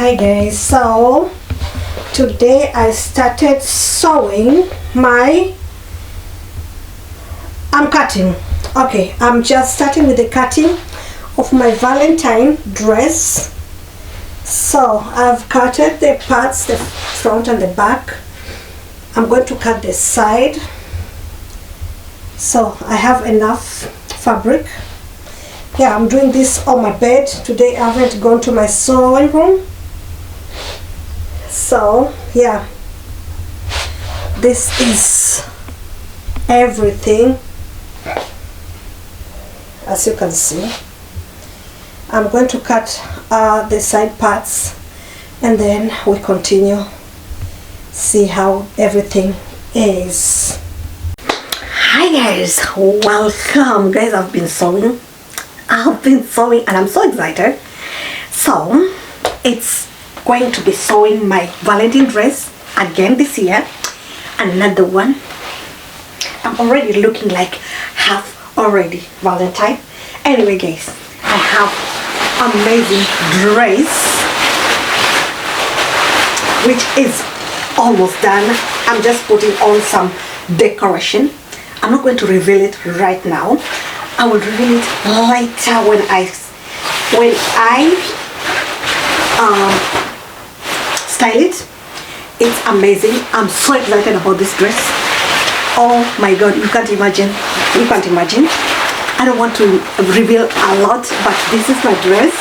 Hi guys, so today I started sewing I'm cutting. Okay, I'm just starting with the cutting of my Valentine dress. So I've cutted the parts, the front and the back. I'm going to cut the side. So I have enough fabric. Yeah, I'm doing this on my bed. Today I haven't gone to my sewing room. So yeah, this is everything. As you can see, I'm going to cut the side parts and then we continue, see how everything is. Hi guys, welcome guys. I've been sewing and I'm so excited. So it's going to be sewing my Valentine dress again this year, another one. I'm already looking like half already Valentine. Anyway guys, I have amazing dress which is almost done. I'm just putting on some decoration. I'm not going to reveal it right now. I will reveal it later when I style it. It's amazing. I'm so excited about this dress. Oh my god, you can't imagine. I don't want to reveal a lot, but this is my dress.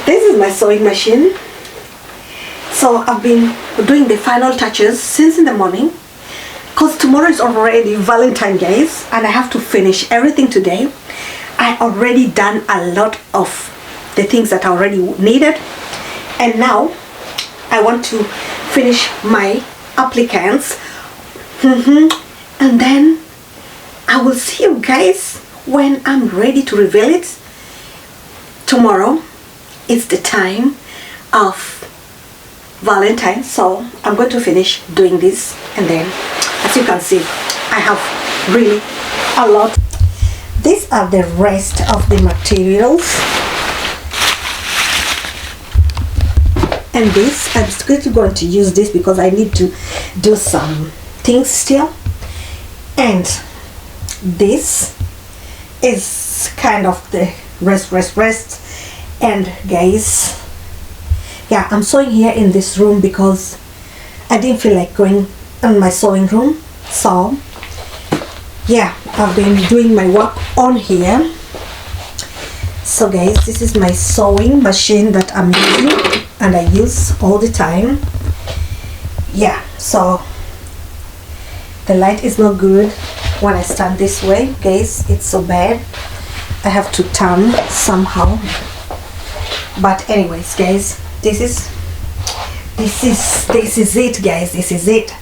This is my sewing machine. So I've been doing the final touches since in the morning, because tomorrow is already Valentine guys, and I have to finish everything today. I already done a lot of the things that I already needed, and now I want to finish my applicants. And then I will see you guys when I'm ready to reveal it. Tomorrow is the time of Valentine, so I'm going to finish doing this, and then as you can see, I have really a lot. These are the rest of the materials, and this I'm still going to use this because I need to do some things still. And this is kind of the rest. And guys, yeah, I'm sewing here in this room because I didn't feel like going in my sewing room. So yeah, I've been doing my work on here. So guys, this is my sewing machine that I'm using and I use all the time. Yeah, so the light is not good when I stand this way guys. It's so bad. I have to turn somehow. But anyways guys, this is it guys. This is it.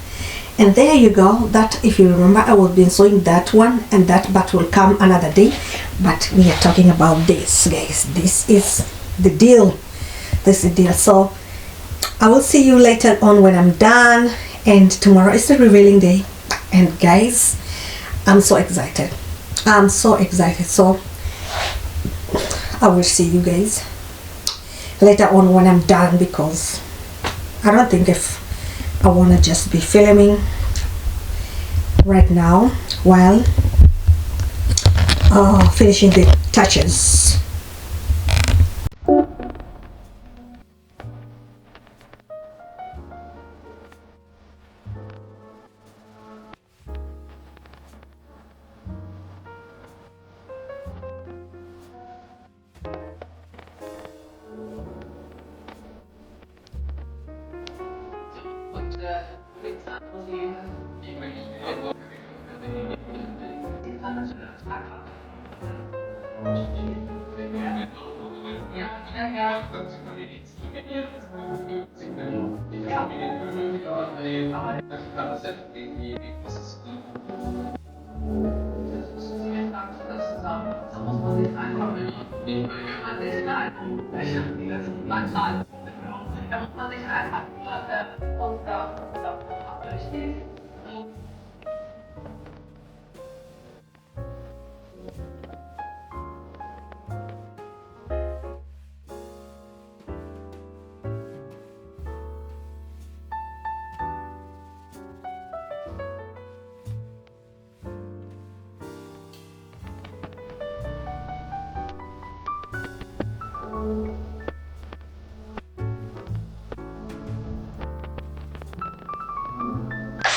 And there you go. That, if you remember, I was been sewing that one and that, but will come another day. But we are talking about this guys. This is the deal. This is the deal. So I will see you later on when I'm done, and tomorrow is the revealing day. And guys, I'm so excited. So I will see you guys later on when I'm done, because I don't think if I want to just be filming right now while finishing the touches.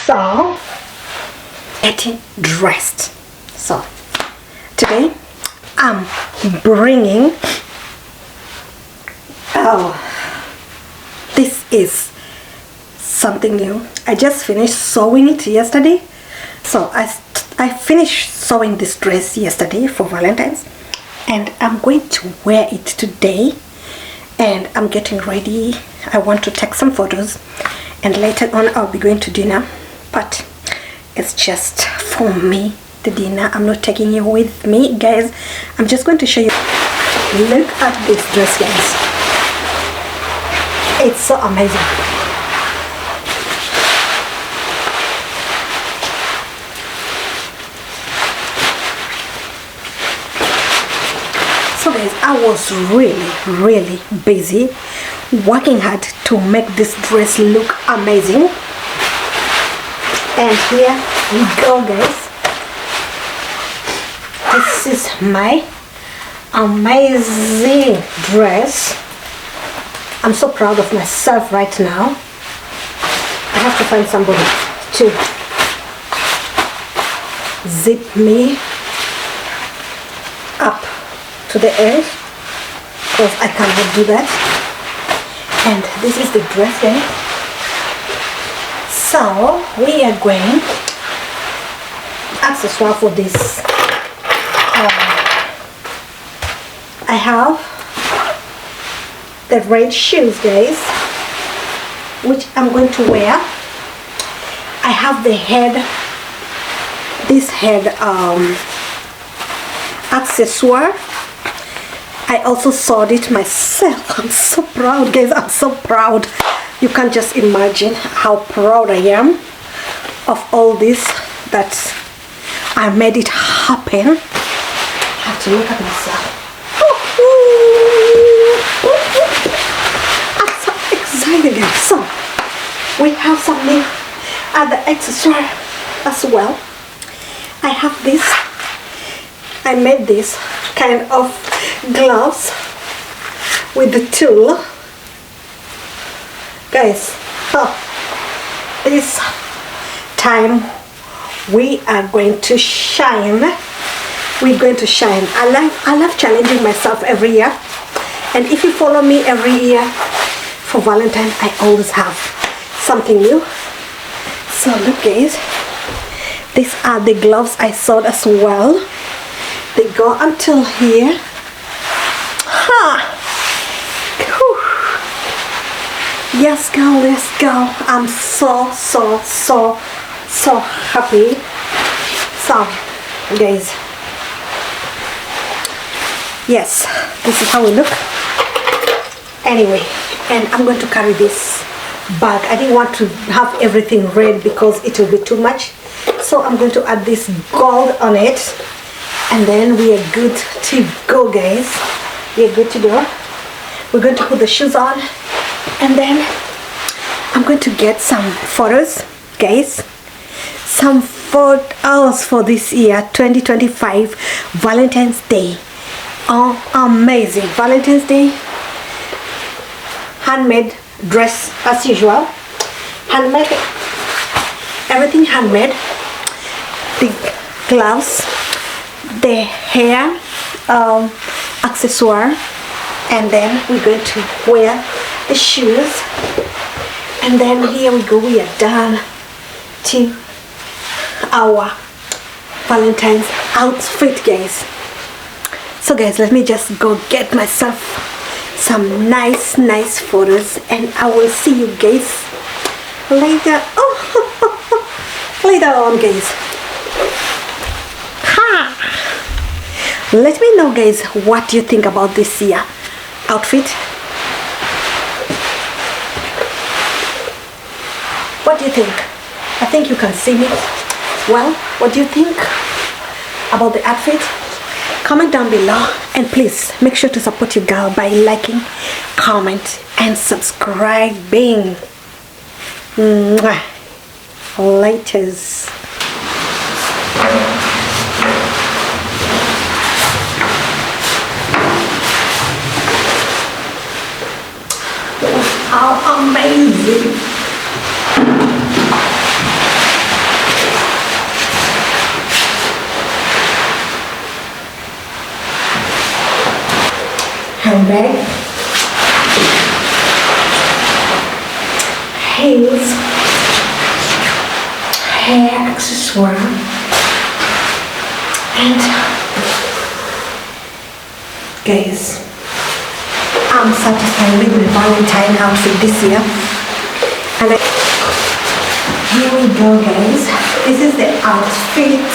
So, getting dressed. So, today I'm bringing, this is something new. I just finished sewing it yesterday. So I finished sewing this dress yesterday for Valentine's, and I'm going to wear it today, and I'm getting ready. I want to take some photos, and later on I'll be going to dinner, but it's just for me, the dinner. I'm not taking you with me, guys. I'm just going to show you. Look at this dress, guys. It's so amazing. So guys, I was really busy working hard to make this dress look amazing, and here we go, guys. This is my amazing dress. I'm so proud of myself right now. I have to find somebody to zip me up to the end, because I cannot do that. And this is the dress, guys. So we are going accessoire for this. I have the red shoes, guys, which I'm going to wear. I have the this head accessoire. I also sewed it myself. I'm so proud, guys. I'm so proud. You can't just imagine how proud I am of all this, that I made it happen. I have to look at myself. I'm so excited, guys. So we have something at the accessoire as well. I have this. I made this kind of gloves with the tulle, guys. This time we are going to shine. We're going to shine. I love challenging myself every year, and if you follow me every year for Valentine, I always have something new. So look, guys, these are the gloves I sewed as well. They go until here. Yes, girl, let's go. I'm so happy. So guys, yes, this is how we look. Anyway, and I'm going to carry this bag. I didn't want to have everything red because it will be too much, so I'm going to add this gold on it, and then we are good to go, guys. We are good to go. We're going to put the shoes on, and then I'm going to get some photos, guys. Some photos for this year 2025 Valentine's Day. Oh, amazing. Valentine's Day handmade dress as usual. Handmade, everything handmade. The gloves, the hair accessoire, and then we're going to wear the shoes, and then here we go. We are done to our Valentine's outfit, guys. So guys, let me just go get myself some nice photos, and I will see you guys later. Later on, guys. Let me know, guys, what you think about this year outfit. What do you think? I think you can see me well. What do you think about the outfit? Comment down below, and please make sure to support your girl by liking, comment, and subscribing. Mwah. Laters. How amazing! handbag, heels, hair accessoire, and guys, I'm satisfied with my Valentine outfit this year. And here we go, guys. This is the outfit.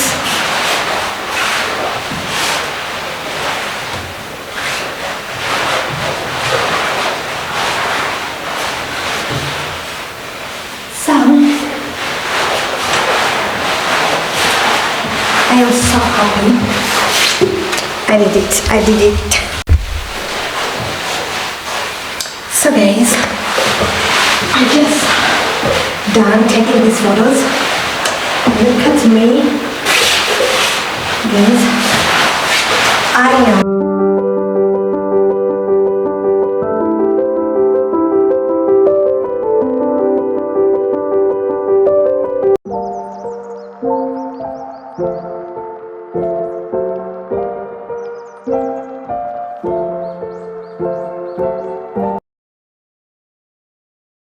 So I am so happy. I did it. So guys, I just done taking these photos. Look at me, guys. I am